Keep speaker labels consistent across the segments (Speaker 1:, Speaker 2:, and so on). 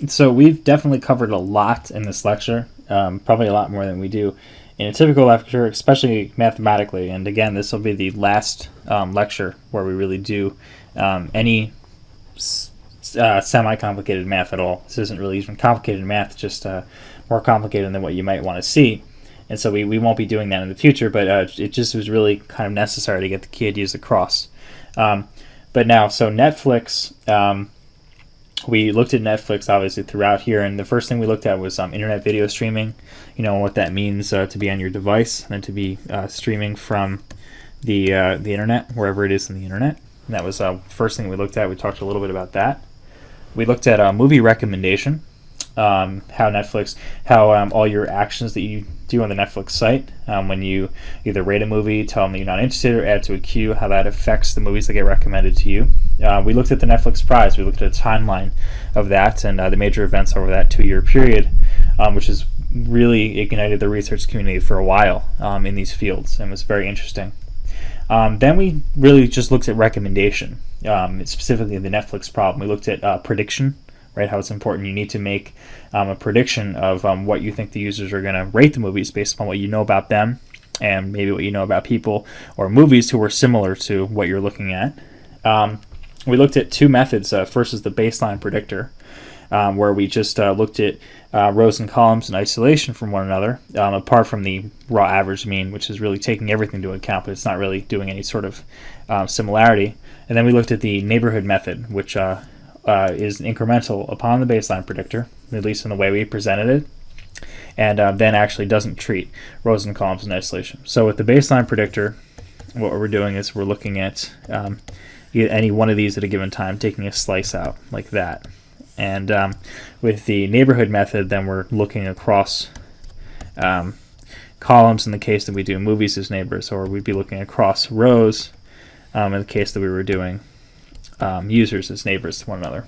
Speaker 1: So we've definitely covered a lot in this lecture, probably a lot more than we do in a typical lecture, especially mathematically. And again, this will be the last lecture where we really do any semi-complicated math at all. This isn't really even complicated math, just more complicated than what you might want to see. And so we won't be doing that in the future, but it just was really kind of necessary to get the key ideas across. But now, so Netflix, we looked at Netflix obviously throughout here, and the first thing we looked at was internet video streaming, what that means to be on your device and to be streaming from the internet, wherever it is in the internet. And that was the first thing we looked at. We talked a little bit about that. We looked at movie recommendation, how Netflix, how all your actions that you do on the Netflix site, when you either rate a movie, tell them that you're not interested, or add to a queue, how that affects the movies that get recommended to you. We looked at the Netflix Prize. We looked at a timeline of that and the major events over that 2-year period, which has really ignited the research community for a while in these fields, and was very interesting. Then we really just looked at recommendation, specifically the Netflix problem. We looked at prediction, right? How it's important. You need to make a prediction of what you think the users are going to rate the movies based upon what you know about them and maybe what you know about people or movies who are similar to what you're looking at. We looked at 2 methods. First is the baseline predictor, where we just looked at rows and columns in isolation from one another, apart from the raw average mean, which is really taking everything into account, but it's not really doing any sort of similarity. And then we looked at the neighborhood method, which is incremental upon the baseline predictor, at least in the way we presented it, and then actually doesn't treat rows and columns in isolation. So with the baseline predictor, what we're doing is we're looking at any one of these at a given time, taking a slice out like that. And with the neighborhood method, then we're looking across columns in the case that we do movies as neighbors, or we'd be looking across rows in the case that we were doing users as neighbors to one another.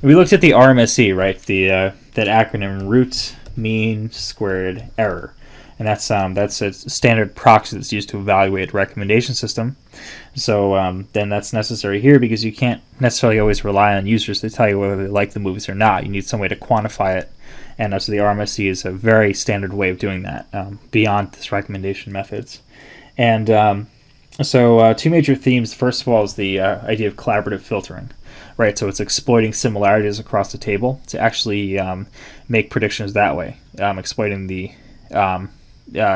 Speaker 1: We looked at the RMSE, right? That acronym: root mean squared error, and that's a standard proxy that's used to evaluate a recommendation system. So then that's necessary here because you can't necessarily always rely on users to tell you whether they like the movies or not. You need some way to quantify it, and so the RMSE is a very standard way of doing that beyond this recommendation methods. And so 2 major themes. First of all is the idea of collaborative filtering, right? So it's exploiting similarities across the table to actually make predictions that way, exploiting the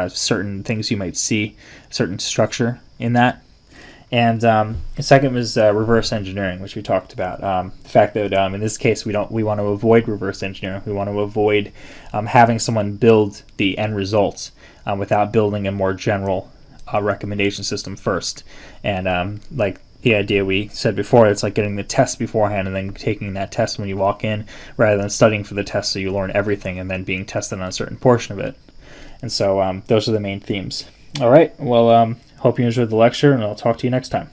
Speaker 1: certain things you might see, certain structure in that. And the second was reverse engineering, which we talked about. The fact that in this case we want to avoid reverse engineering. We want to avoid having someone build the end results without building a more general recommendation system first. And like the idea we said before, it's like getting the test beforehand and then taking that test when you walk in, rather than studying for the test so you learn everything and then being tested on a certain portion of it. And so those are the main themes. All right, well, hope you enjoyed the lecture, and I'll talk to you next time.